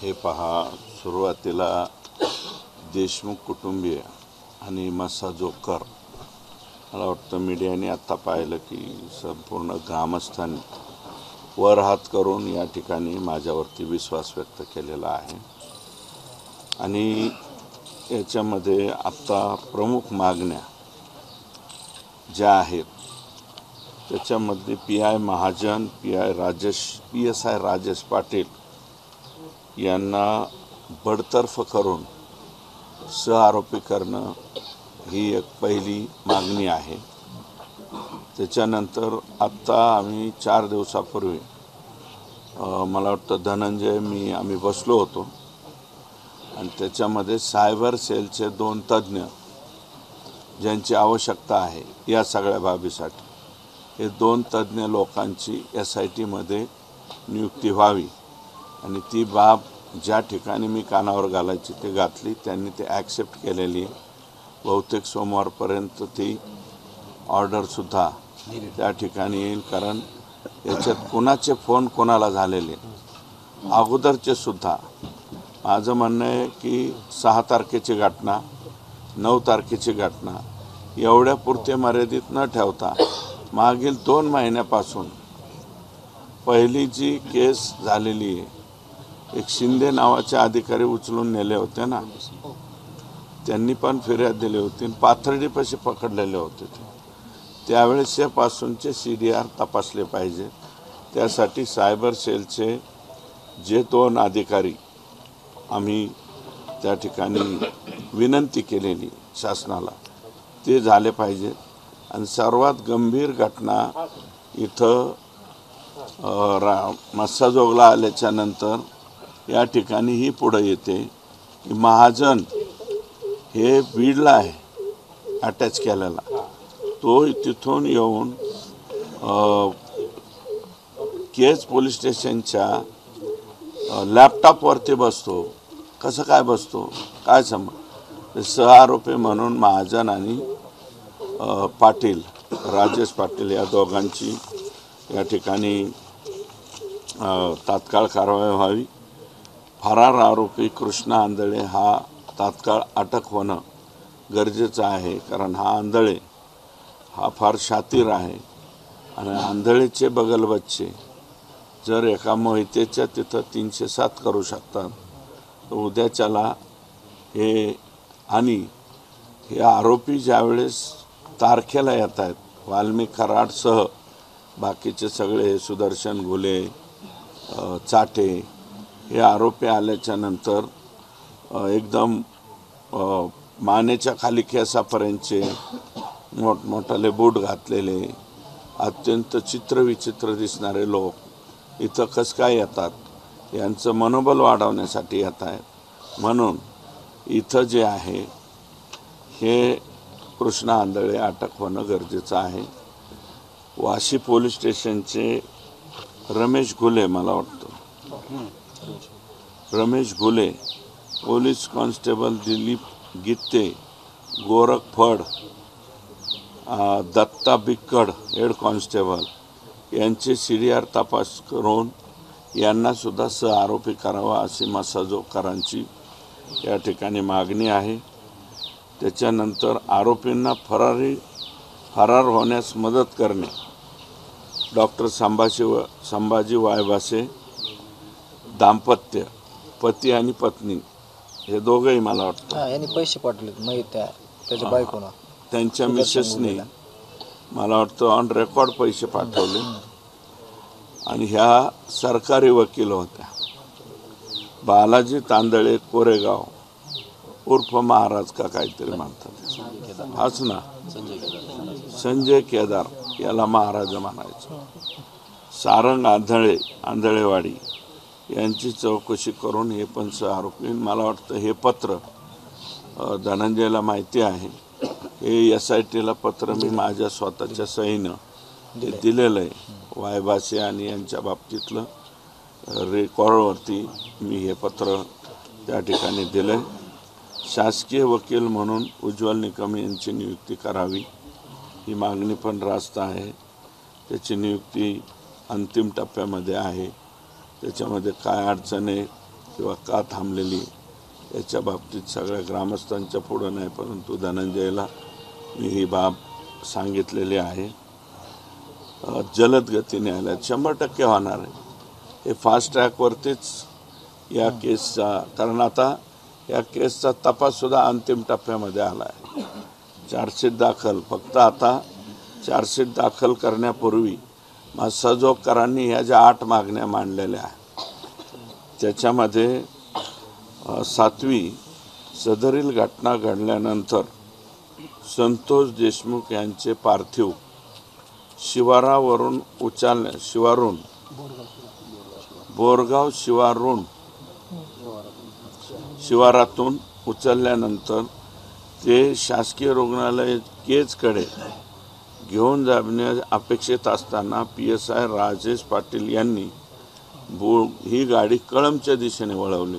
हे पहा, सुरुवातीला देशमुख कुटुंबीय आणि मस्सा जोकर, मला वाटतं मीडियाने आत्ता पाहिलं की संपूर्ण ग्रामस्थांनी वर हात करून या ठिकाणी माझ्यावरती विश्वास व्यक्त केलेला आहे. आणि याच्यामध्ये आत्ता प्रमुख मागण्या ज्या आहेत त्याच्यामध्ये PI महाजन, PSI राजेश पाटील यांना बडतर्फ करून सहआरोपी करणं ही एक पहिली मागणी आहे. त्याच्यानंतर आत्ता आम्ही 4 दिवसापूर्वी मला वाटतं धनंजय आम्ही बसलो होतो आणि त्याच्यामध्ये सायबर सेलचे 2 तज्ज्ञ ज्यांची आवश्यकता आहे या सगळ्या बाबीसाठी, हे 2 तज्ज्ञ लोकांची SIT मध्ये नियुक्ती व्हावी आणि ती बाब ज्या ठिकाणी मी कानावर घालायची ते घातली. त्यांनी ते ॲक्सेप्ट केलेली आहे. बहुतेक सोमवारपर्यंत ती ऑर्डरसुद्धा त्या ठिकाणी येईल, कारण याच्यात कुणाचे फोन कोणाला झालेले अगोदरचे सुद्धा. माझं म्हणणं आहे की 6 तारखेची घटना, 9 तारखेची घटना एवढ्या पुरते मर्यादित न ठेवता मागील 2 महिन्यापासून पहिली जी केस झालेली आहे, एक शिंदे नावाचे अधिकारी उचलून नेले होते ना, त्यांनी पण फिर्याद दिली होती, पाथर्डीपाशी पकडलेले होते त्यावेळेसपासूनचे CDR तपासले पाहिजे. त्यासाठी सायबर सेलचे जे 2 अधिकारी आम्ही त्या ठिकाणी विनंती केलेली शासनाला ते झाले पाहिजे. आणि सर्वात गंभीर घटना इथं मस्साजोगला आल्याच्या नंतर या ठिकाणी ही पुढे येते की महाजन हे बीडला आहे अटॅच केलेला, तो तिथून येऊन केज पोलीस स्टेशनच्या लॅपटॉपवरती बसतो. कसं काय बसतो, काय समज? सहआरोपी म्हणून महाजन आणि पाटील, राजेश पाटील या दोघांची या ठिकाणी तात्काळ कारवाई व्हावी. फरार आरोपी कृष्णा आंधळे हा तात्काळ अटक होणं गरजेचं आहे, कारण हा आंधळे हा फार शातीर आहे. आणि आंधळेचे बगल बच्चे जर एका मोहितेच्या तिथं 307 करू शकतात, तर उद्याच्याला हे. आणि हे आरोपी ज्यावेळेस तारखेला येत आहेत, वाल्मिक कराडसह बाकीचे सगळे सुदर्शन घुले, चाटे हे आरोपी आल्याच्या नंतर एकदम मानेच्या खाली केसापर्यंतचे मोठमोठाले बूट घातलेले अत्यंत चित्रविचित्र दिसणारे लोक इथं कसं काय येतात, यांचं मनोबल वाढवण्यासाठी येत आहेत. म्हणून इथं जे आहे हे कृष्णा आंधळे अटक होणं गरजेचं आहे. वाशी पोलीस स्टेशनचे रमेश घुले, मला वाटतं रमेश घुले, पोलीस कॉन्स्टेबल दिलीप गित्ते, गोरख फड, दत्ता बिक्कड हेड कॉन्स्टेबल यांचे CDR तपास करून यांनासुद्धा सहआरोपी करावा अशी मस्साजोकरांची या ठिकाणी मागणी आहे. त्याच्यानंतर आरोपींना फरार होण्यास मदत करणे, डॉक्टर संभाजी वायबासे दाम्पत्य, पती आणि पत्नी हे दोघंही, मला वाटतं यांनी पैसे पाठवलेत माहीत त्याच्या बायकोला, त्यांच्या मिसेसने मला वाटतं ऑन रेकॉर्ड पैसे पाठवले. आणि ह्या सरकारी वकील होत्या. बालाजी तांदळे कोरेगाव उर्फ महाराज का काहीतरी म्हणतात, हाच ना, संजय केदार याला महाराज म्हणायचं. सारंग आंधळेवाडी यांची चौकशी करून हे पण सहआरोपी. मला वाटतं हे पत्र धनंजयला माहिती आहे. हे SITला पत्र मी माझ्या स्वतःच्या सहीनं हे दिलेलं आहे. वायबासे आणि यांच्या बाबतीतलं रेकॉर्डवरती मी हे पत्र त्या ठिकाणी दिलं आहे. शासकीय वकील म्हणून उज्ज्वल निकम यांची नियुक्ती करावी ही मागणी पण रास्त आहे. त्याची नियुक्ती अंतिम टप्प्यामध्ये आहे. त्याच्यामध्ये काय अडचण आहे किंवा का थांबलेली याच्या बाबतीत सगळ्या ग्रामस्थांच्या पुढं नाही, परंतु धनंजयला मी ही बाब सांगितलेली आहे. जलद गतीने आल्यात 100% होणार आहे. हे फास्ट ट्रॅकवरतीच या केसचा, कारण आता या केसचा तपाससुद्धा अंतिम टप्प्यामध्ये आला आहे. चार्जशीट दाखल, फक्त आता चार्जशीट दाखल करण्यापूर्वी सहजोगकरांनी ह्या ज्या 8 मागण्या मांडलेल्या आहेत त्याच्यामध्ये 7वी, सदरील घटना घडल्यानंतर संतोष देशमुख यांचे पार्थिव बोरगाव शिवारातून उचलल्यानंतर ते शासकीय रुग्णालय केजकडे घेऊन जाणे अपेक्षित असताना PSI राजेश पाटील यांनी ही गाडी कळंबच्या दिशेने वळवली.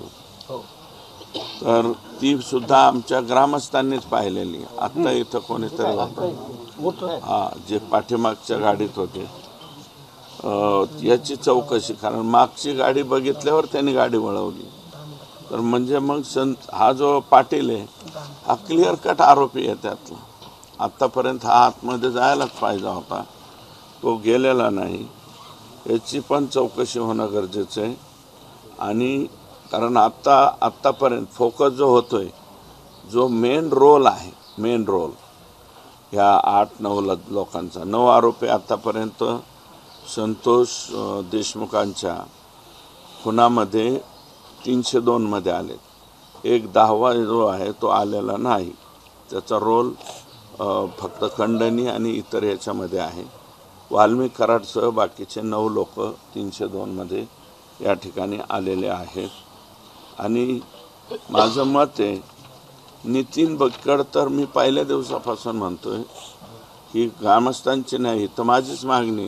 तर ती सुद्धा आमच्या ग्रामस्थांनीच पाहिलेली. आत्ता इथं कोणीतरी जे पाठीमागच्या गाडीत होते याची चौकशी, कारण मागची गाडी बघितल्यावर त्यांनी गाडी वळवली. तर म्हणजे मग हा जो पाटील आहे हा क्लिअर कट आरोपी आहे त्यातला. आत्तापर्यंत हा आतमध्ये जायलाच पाहिजे होता, तो गेलेला नाही. याची पण चौकशी होणं गरजेचं आहे. आणि कारण आत्तापर्यंत फोकस जो होतोय, जो मेन रोल आहे, मेन रोल ह्या 8-9 लोकांचा, 9 आरोपी आत्तापर्यंत संतोष देशमुखांच्या खुनामध्ये 302 मध्ये आले. एक 10वा जो आहे तो आलेला नाही. त्याचा रोल फक्त खंडणी आणि इतर याच्यामध्ये आहे. वाल्मिक कराडसह बाकीचे 9 लोक 302 मध्ये या ठिकाणी आलेले आहेत. आणि माझं मत आहे, नितीन बक्कड तर मी पहिल्या दिवसापासून म्हणतोय ही ग्रामस्थांची नाही तर माझीच मागणी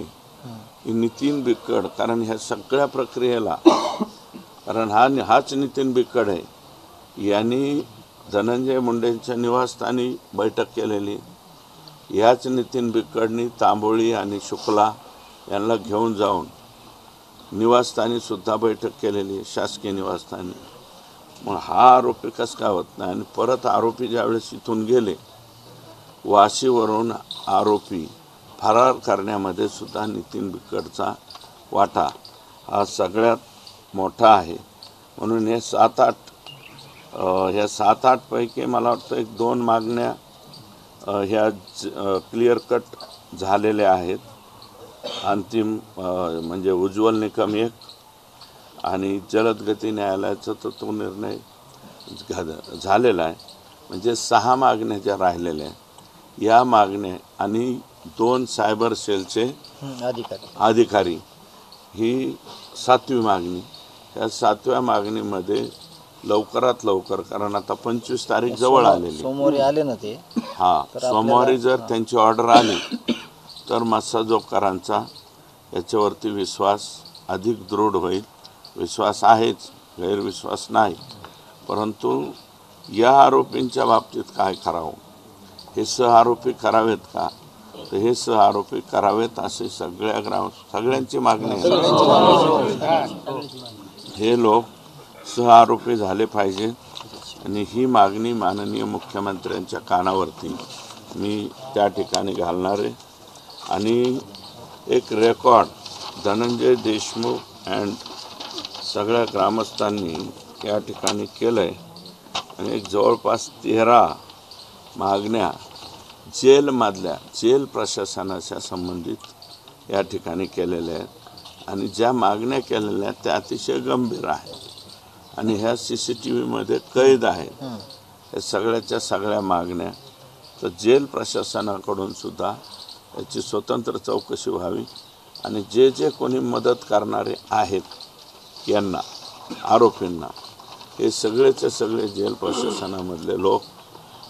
ही नितीन बिक्कड, कारण ह्या सगळ्या प्रक्रियेला, कारण हाच नितीन बिक्कड आहे, यांनी धनंजय मुंडेंच्या निवासस्थानी बैठक केलेली. ह्याच नितीन बिक्कडनी तांबोळी आणि शुक्ला यांना घेऊन जाऊन निवासस्थानी सुद्धा बैठक केलेली, शासकीय निवासस्थानी. मग हा आरोपी कसं काय होत नाही? आणि परत आरोपी ज्यावेळेस इथून गेले वाशीवरून, आरोपी फरार करण्यामध्ये सुद्धा नितीन बिक्कडचा वाटा हा सगळ्यात मोठा आहे. म्हणून हे 7-8 पैकी मला वाटतं 1-2 मागण्या ह्या क्लिअर कट झालेल्या आहेत. अंतिम म्हणजे उज्ज्वल निकम एक आणि जलद गती न्यायालयाचा तर तो निर्णय झालेला आहे. म्हणजे 6 मागण्या ज्या राहिलेल्या आहेत या मागण्या आणि 2 सायबर सेलचे अधिकारी, ही 7वी मागणी. या 7व्या मागणीमध्ये लवकरात लवकर, कारण आता 25 तारीख जवळ आलेली, सोमवारी आले ना ते, सोमवारी जर त्यांची ऑर्डर आली तर मत्स्योद्योगकरांचा याच्यावरती विश्वास अधिक दृढ होईल. विश्वास आहेच, गैरविश्वास नाही. परंतु या आरोपींच्या बाबतीत काय करावं, हे सहआरोपी करावेत का, तर हे सहआरोपी करावेत असे सगळ्यांची मागणी आहे. हे लोक सहआरोपी झाले पाहिजे. आणि ही मागणी माननीय मुख्यमंत्र्यांच्या कानावरती मी त्या ठिकाणी घालणार आहे. आणि एक रेकॉर्ड धनंजय देशमुख अँड सगळ्या ग्रामस्थांनी या ठिकाणी केलं आहे. आणि एक जवळपास 13 मागण्या जेल प्रशासनाच्या संबंधित या ठिकाणी केलेल्या आहेत. आणि ज्या मागण्या केलेल्या आहेत त्या अतिशय गंभीर आहेत आणि ह्या CCTVमध्ये कैद आहेत. हे सगळ्या मागण्या तर जेल प्रशासनाकडून सुद्धा याची स्वतंत्र चौकशी व्हावी. आणि जे कोणी मदत करणारे आहेत यांना, आरोपींना, हे सगळेचे सगळे जेल प्रशासनामधले लोक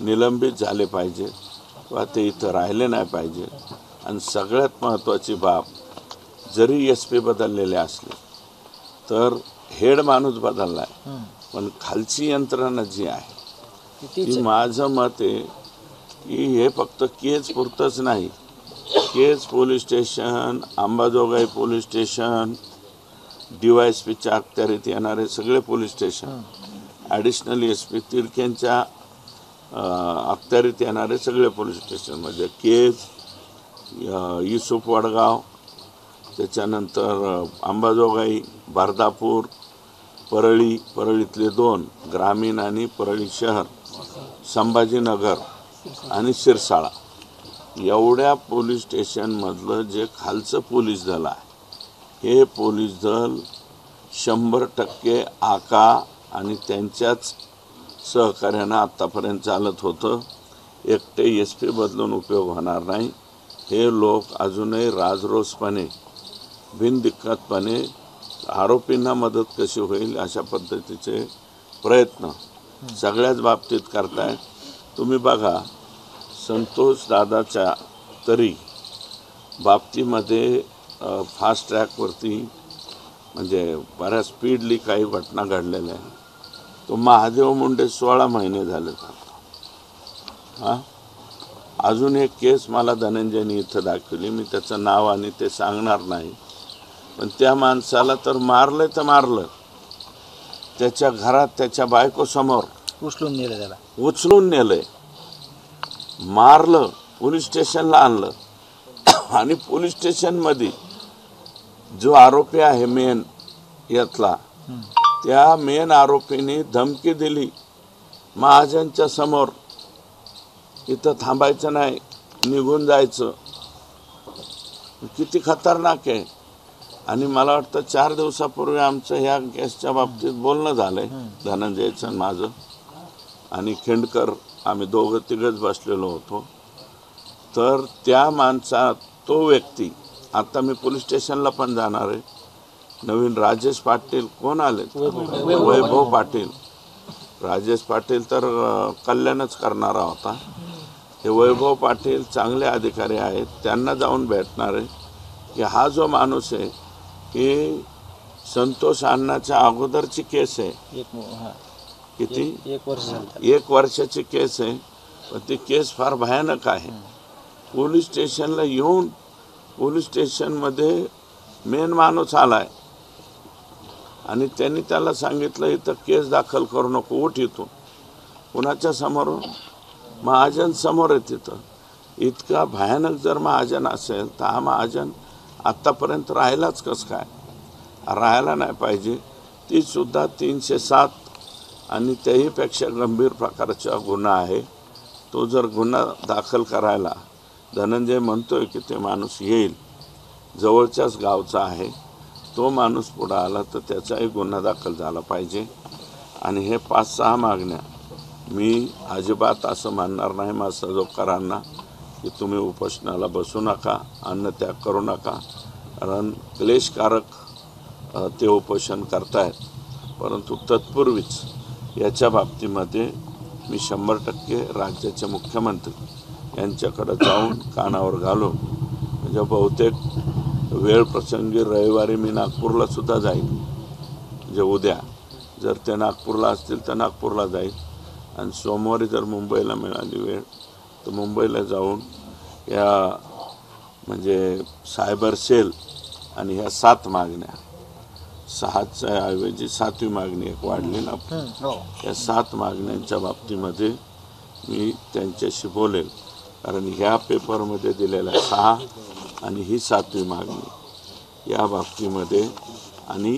निलंबित झाले पाहिजे किंवा ते इथं राहिले नाही पाहिजे. आणि सगळ्यात महत्त्वाची बाब, जरी SP बदललेले असले तर हेड माणूस बदलला आहे, पण खालची यंत्रणा जी आहे ती, माझं मत आहे की हे फक्त केज पुरतंच नाही. Kaij police station, Ambajogai police station, DYSPच्या अखत्यारीत येणारे सगळे पोलीस स्टेशन, ॲडिशनल SP तिरकेंच्या अखत्यारीत येणारे सगळे पोलीस स्टेशन म्हणजे केज, युसुफ वडगाव, त्याच्यानंतर अंबाजोगाई, बारदापूर, परळीतले 2 ग्रामीण आणि परळी शहर, संभाजीनगर आणि शिरसाळा एवढ्या पोलीस स्टेशनमधलं जे खालचं पोलीस दल आहे हे पोलीस दल 100% आका आणि त्यांच्याच सहकार्यानं आत्तापर्यंत चालत होतं. एकटे SP बदलून उपयोग होणार नाही. हे लोक अजूनही राजरोसपणे बिनदिक्कतपणे आरोपींना मदत कशी होईल अशा पद्धतीचे प्रयत्न सगळ्याच बाबतीत करतायत. तुम्ही बघा संतोष दादाच्या तरी बाबतीमध्ये फास्ट ट्रॅकवरती म्हणजे बऱ्याच स्पीडली काही घटना घडलेल्या आहेत. तो महादेव मुंडे 16 महिने झाले. हां, अजून एक केस मला धनंजयनी इथं दाखवली, मी त्याचं नाव आणि ते सांगणार नाही, पण त्या माणसाला तर मारलं. त्याच्या घरात त्याच्या बायकोसमोर उचलून नेलंय, मारलं, पोलीस स्टेशनला आणलं आणि पोलीस स्टेशनमध्ये जो आरोपी आहे मेन यातला त्या मेन आरोपीने धमकी दिली महाजनच्या समोर, इथं थांबायचं नाही, निघून जायचं. किती खतरनाक आहे. आणि मला वाटतं 4 दिवसापूर्वी आमचं ह्या केसच्या बाबतीत बोलणं झालंय, धनंजयचं माझं आणि खेंडकर, आम्ही 2-3 बसलेलो होतो. तर त्या माणसा तो व्यक्ती, आता मी पोलीस स्टेशनला पण जाणार आहे. नवीन राजेश पाटील कोण आले, वैभव पाटील. राजेश पाटील तर कल्याणच करणारा होता. हे वैभव पाटील चांगले अधिकारी आहेत, त्यांना जाऊन भेटणार आहे की हा जो माणूस आहे की संतोष अण्णाच्या अगोदरची केस आहे, किती 1 वर्षाची केस आहे, पण ती केस फार भयानक आहे. पोलीस स्टेशनला येऊन पोलीस स्टेशनमध्ये मेन माणूस आलाय आणि त्यांनी त्याला सांगितलं इथं केस दाखल करू नको, उठ इथून. कुणाच्या समोर? महाजन समोर आहे. तिथं इतका भयानक जर महाजन असेल तर हा महाजन आत्तापर्यंत राहिलाच कसं काय? राहायला नाही पाहिजे. ती सुद्धा 307 आणि त्याहीपेक्षा गंभीर प्रकारचा गुन्हा आहे. तो जर गुन्हा दाखल करायला धनंजय म्हणतोय की ते माणूस येईल, जवळच्याच गावचा आहे, तो माणूस पुढं आला तर त्याचाही गुन्हा दाखल झाला पाहिजे. आणि हे 5-6 मागण्या मी अजिबात असं मानणार नाही मासाजोगकरांना की तुम्ही उपोषणाला बसू नका, अन्नत्याग करू नका, कारण क्लेशकारक ते उपोषण करतायत. परंतु तत्पूर्वीच याच्या बाबतीमध्ये मी 100% राज्याचे मुख्यमंत्री यांच्याकडे जाऊन कानावर घालून, म्हणजे बहुतेक वेळ प्रसंगी रविवारी मी नागपूरला सुद्धा जाईल, म्हणजे उद्या जर ते नागपूरला असतील तर नागपूरला जाईल आणि सोमवारी जर मुंबईला मिळाली वेळ तर मुंबईला जाऊन या म्हणजे सायबर सेल आणि ह्या 7 मागण्या, 6च्या ऐवजी 7वी मागणी एक वाढली ना, या 7 मागण्यांच्या बाबतीमध्ये मी त्यांच्याशी बोलेल. कारण ह्या पेपरमध्ये दिलेल्या 6 आणि ही 7वी मागणी या बाबतीमध्ये आणि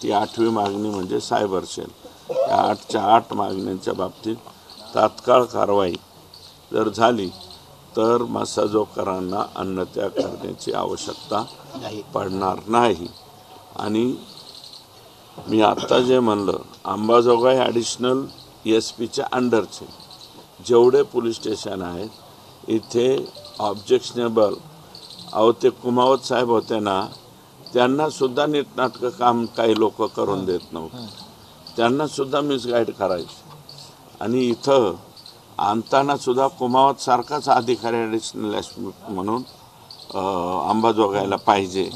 ती 8वी मागणी म्हणजे सायबर सेल, या 8च्या 8 मागण्यांच्या बाबतीत तात्काळ कारवाई जर झाली तर मासाजोगकरांना अन्नत्याग करण्याची आवश्यकता पडणार नाही. आणि मी आत्ता जे म्हणलं, अंबाजोगाई ॲडिशनल SP अंडरचे जेवढे पोलीस स्टेशन आहेत इथे ऑब्जेक्शनेबल, ते कुमावत साहेब होते ना, त्यांनासुद्धा नीटनाटकं काम काही लोक करून देत नव्हते, त्यांनासुद्धा मिसगाईड करायचे. आणि इथं आणतानासुद्धा कुमावत सारखाच अधिकारी ॲडिशनल SP म्हणून अंबाजोगाईला पाहिजे.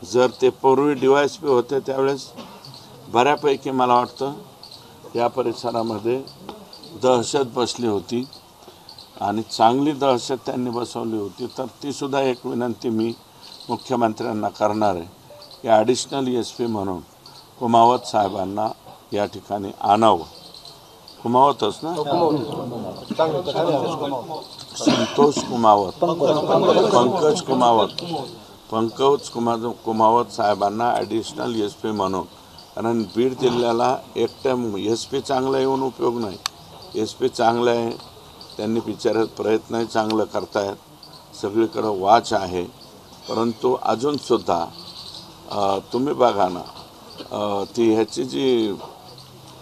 जर ते पूर्वी DYSP होते त्यावेळेस बऱ्यापैकी मला वाटतं या परिसरामध्ये दहशत बसली होती आणि चांगली दहशत त्यांनी बसवली होती. तर तीसुद्धा एक विनंती मी मुख्यमंत्र्यांना करणार आहे की ॲडिशनल SP म्हणून कुमावत साहेबांना या ठिकाणी आणावं. कुमावतच ना, संतोष कुमावत, पंकज कुमावत साहेबांना ॲडिशनल SP म्हणून. कारण बीड जिल्ह्याला एकट्या SP चांगला येऊन उपयोग नाही. SP चांगलं आहे, त्यांनी बिचारात प्रयत्नही चांगलं करतायत, सगळीकडं वाच आहे. परंतु अजूनसुद्धा तुम्ही बघा ना, ती ह्याची जी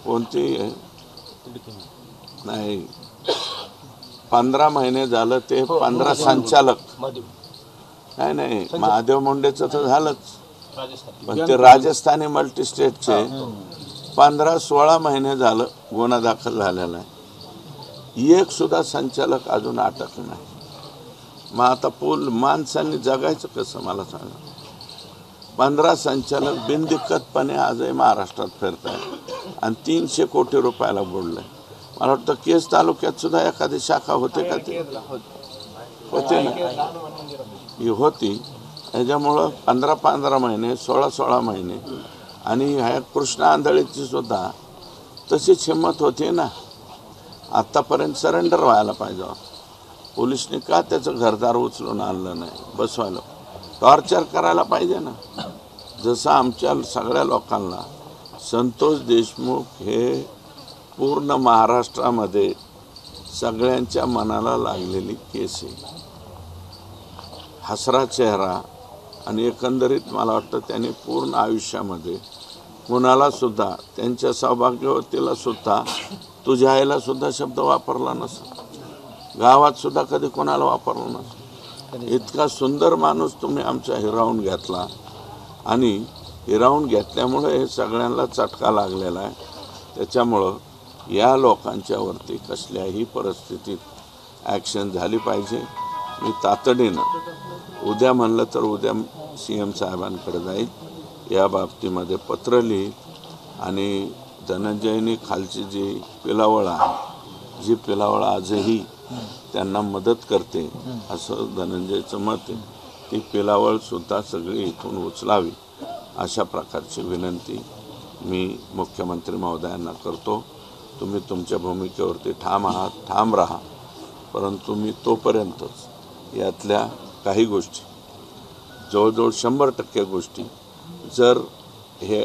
कोणती नाही 15 महिने झालं ते 15 संचालक नाही महादेव मुंडेचं तर झालंच, पण ते राजस्थानी मल्टीस्टेटचे 15-16 महिने झालं गुन्हा दाखल झालेला आहे. एक सुद्धा संचालक अजून अटक नाही. मग आता माणसांनी जगायचं कसं मला सांगा. 15 संचालक बिनदिक्कतपणे आजही महाराष्ट्रात फिरत आहेत आणि 300 कोटी रुपयाला बुडलंय. मला वाटतं केस तालुक्यात सुद्धा एखादी शाखा होते का, ते होते ना, ही होती. त्याच्यामुळं 15-15 महिने 16-16 महिने. आणि ह्या कृष्णा आंधळीची सुद्धा तशीच हिंमत होती ना. आत्तापर्यंत सरेंडर व्हायला पाहिजे. पोलिसने का त्याचं घरदार उचलून आणलं नाही, बसवायला टॉर्चर करायला पाहिजे ना. जसं आमच्या सगळ्या लोकांना संतोष देशमुख हे पूर्ण महाराष्ट्रामध्ये सगळ्यांच्या मनाला लागलेली केस आहे. हसरा चेहरा आणि एकंदरीत मला वाटतं त्यांनी पूर्ण आयुष्यामध्ये कुणालासुद्धा, त्यांच्या सौभाग्यवतीला सुद्धा, तुझ्या आईला सुद्धा शब्द वापरला नसेल, गावात सुद्धा कधी कोणाला वापरला नसेल. इतका सुंदर माणूस तुम्ही आमचा हिरावून घेतला आणि हिरावून घेतल्यामुळे हे सगळ्यांना चटका लागलेला आहे. त्याच्यामुळं या लोकांच्यावरती कसल्याही परिस्थितीत ॲक्शन झाली पाहिजे. मी तातडीनं उद्या म्हणलं तर उद्या CM साहेबांकडे जाईल, या बाबतीमध्ये पत्र लिहील आणि धनंजयनी खालची जी पिलावळ आहे, जी पिलावळ आजही त्यांना मदत करते असं धनंजयचं मत आहे, ती पिलावळसुद्धा सगळी इथून उचलावी अशा प्रकारची विनंती मी मुख्यमंत्री महोदयांना करतो. तुम्ही तुमच्या भूमिकेवरती ठाम आहात, ठाम राहा. परंतु मी तोपर्यंतच यातल्या काही गोष्टी, जवळजवळ 100% गोष्टी जर हे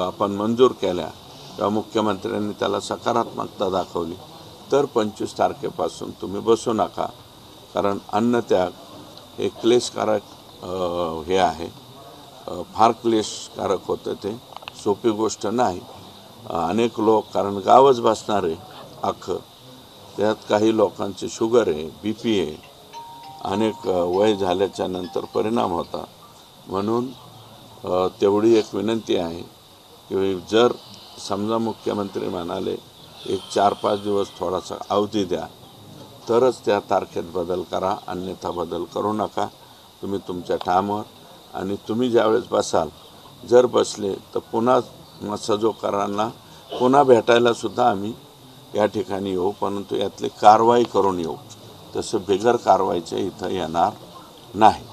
आपण मंजूर केल्या किंवा मुख्यमंत्र्यांनी त्याला सकारात्मकता दाखवली तर 25 तारखेपासून तुम्ही बसू नका. कारण अन्नत्याग हे क्लेशकारक हे आहे, फार क्लेशकारक होतं, ते सोपी गोष्ट नाही. अनेक लोक, कारण गावच बसणारे अख्खं, त्यात काही लोकांची शुगर आहे, BP आहे, अनेक वय झाल्याच्या नंतर परिणाम होता. म्हणून तेवढी एक विनंती आहे की जर समजा मुख्यमंत्री म्हणाले एक 4-5 दिवस थोडासा अवधी द्या तरच त्या तारखेत बदल करा, अन्यथा बदल करू नका. तुम्ही तुमच्या ठामवर, आणि तुम्ही ज्यावेळेस बसाल, जर बसले तर पुन्हा मत्सजोकारांना पुन्हा भेटायला सुद्धा आम्ही या ठिकाणी येऊ, परंतु यातली कारवाई करून येऊ. तसं बिगर कारवाईचे इथं येणार नाही.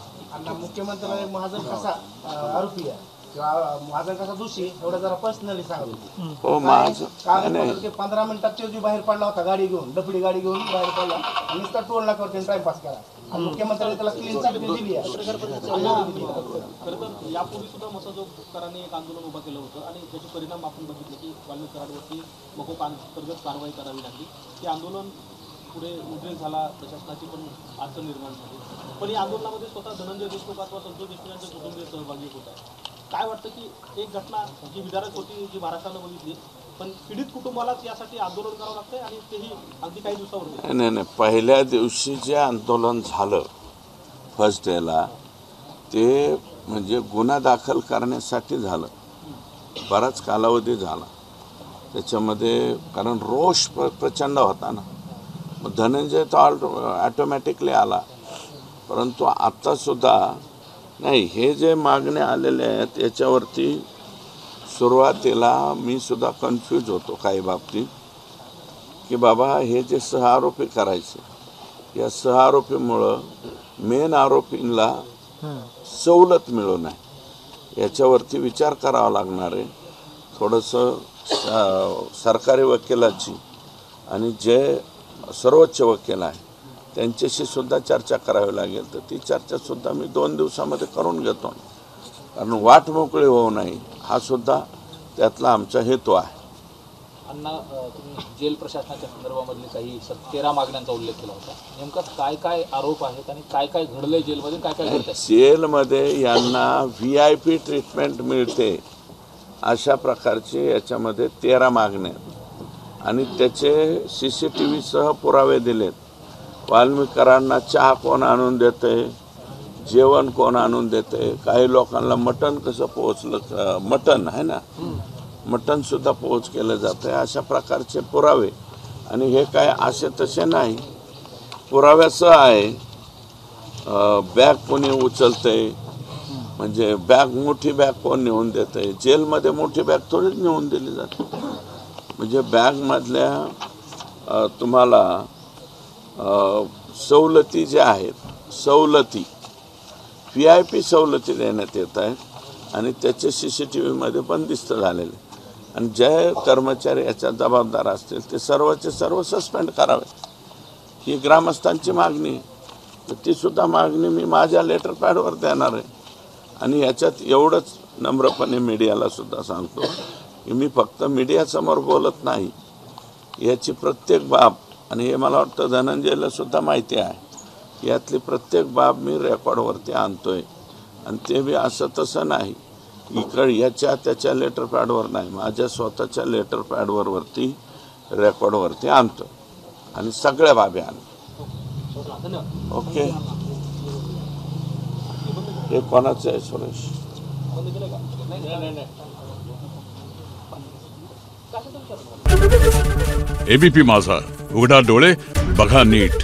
मुख्यमंत्री महाजन कसा आरोपी आहे किंवा महाजन कसा दोषी एवढं जरा पर्सनली सांगितलं. हो, माझं 15 मिनिटात तो जो बाहेर पडला होता गाडी घेऊन, डफडी गाडी घेऊन बाहेर पडला आणि नुसता टोल नाक्यावर त्यांनी टाइमपास केला. आणि मुख्यमंत्र्यांनी त्याला क्लीन चिट दिली आहे. खरं तर यापूर्वी सुद्धा मत्स्योद्योगकारांनी एक आंदोलन उभं केलं होतं आणि त्याचे परिणाम आपण बघितले की वाल्मी कराडवरती मकोप अंतर्गत कारवाई करावी लागली. ते आंदोलन पुढे उद्रेक झाला, प्रशासनाची पण अडचण निर्माण झाली. पण या आंदोलनामध्ये स्वतः धनंजय देशमुख अथवा संतोष देशमुख यांचे कुटुंबीय सहभागी होत आहे. काय वाटतं की एक घटना जी विदारक होती, जी महाराष्ट्रानं बघितली, पण पीडित कुटुंबालाच यासाठी आंदोलन करावं लागतंय आणि तेही अगदी काही दिवसावर. नाही, पहिल्या दिवशी जे आंदोलन झालं फर्स्ट डेला, ते म्हणजे गुन्हा दाखल करण्यासाठी झालं. बराच कालावधी झाला त्याच्यामध्ये, कारण रोष प्रचंड होता ना. मग धनंजय तो ॲटोमॅटिकली आला. परंतु आत्तासुद्धा नाही, हे जे मागण्या आलेले आहेत याच्यावरती सुरुवातीला मी सुद्धा कन्फ्यूज होतो काही बाबतीत, की बाबा हे जे सहआरोपी करायचे, या सहआरोपीमुळं मेन आरोपींना सवलत मिळू नये याच्यावरती विचार करावा लागणार आहे. थोडंसं सरकारी वकिलाची आणि जे सर्वोच्च वकील आहे त्यांच्याशी सुद्धा चर्चा करावी लागेल. तर ती चर्चासुद्धा मी 2 दिवसामध्ये करून घेतो, कारण वाट मोकळी होऊ नये हा सुद्धा त्यातला आमचा हेतू आहे. अण्णा, तुम्ही जेल प्रशासनाच्या संदर्भामधले काही 13 मागण्यांचा उल्लेख केला होता. नेमका काय काय आरोप आहेत आणि काय काय घडलंय जेलमध्ये, काय काय घडतंय? जेलमध्ये यांना VIP ट्रीटमेंट मिळते अशा प्रकारचे याच्यामध्ये 13 मागण्या आणि त्याचे CCTV सह पुरावे दिलेत. वाल्मिकरांना चहा कोण आणून देते, जेवण कोण आणून देते, काही लोकांना मटण कसं पोहोचलं, मटण आहे ना, मटण सुद्धा पोहोच केलं जातं, अशा प्रकारचे पुरावे. आणि हे काय असे तसे नाही, पुराव्यासह आहे. बॅग कोणी उचलते, म्हणजे बॅग, मोठी बॅग कोण नेऊन देते. जेलमध्ये मोठी बॅग थोडीच नेऊन दिली जाते. म्हणजे बॅगमधल्या तुम्हाला सवलती ज्या आहेत, सवलती VIP सवलती देण्यात येत आहेत आणि त्याचे CCTVमध्ये पण दिसत झालेले. आणि जे कर्मचारी याच्या जबाबदार असतील ते सर्वचे सर्व सस्पेंड करावे, ही ग्रामस्थांची मागणी आहे. तर ती सुद्धा मागणी मी माझ्या लेटर पॅडवर देणार आहे. आणि याच्यात एवढंच नम्रपणे मीडियाला सुद्धा सांगतो की मी फक्त मीडियासमोर बोलत नाही, याची प्रत्येक बाब, आणि हे मला वाटतं धनंजयला सुद्धा माहिती आहे, यातली प्रत्येक बाब मी रेकॉर्डवरती आणतोय. आणि ते बी असं तसं नाही, इकडे याच्या त्याच्या लेटर पॅडवर नाही, माझ्या स्वतःच्या लेटर पॅडवरती रेकॉर्डवरती आणतो आणि सगळ्या बाबी आणतो. ओके, हे कोणाचं आहे सुरेश? ABP माझा, उघडा डोळे बघा नीट.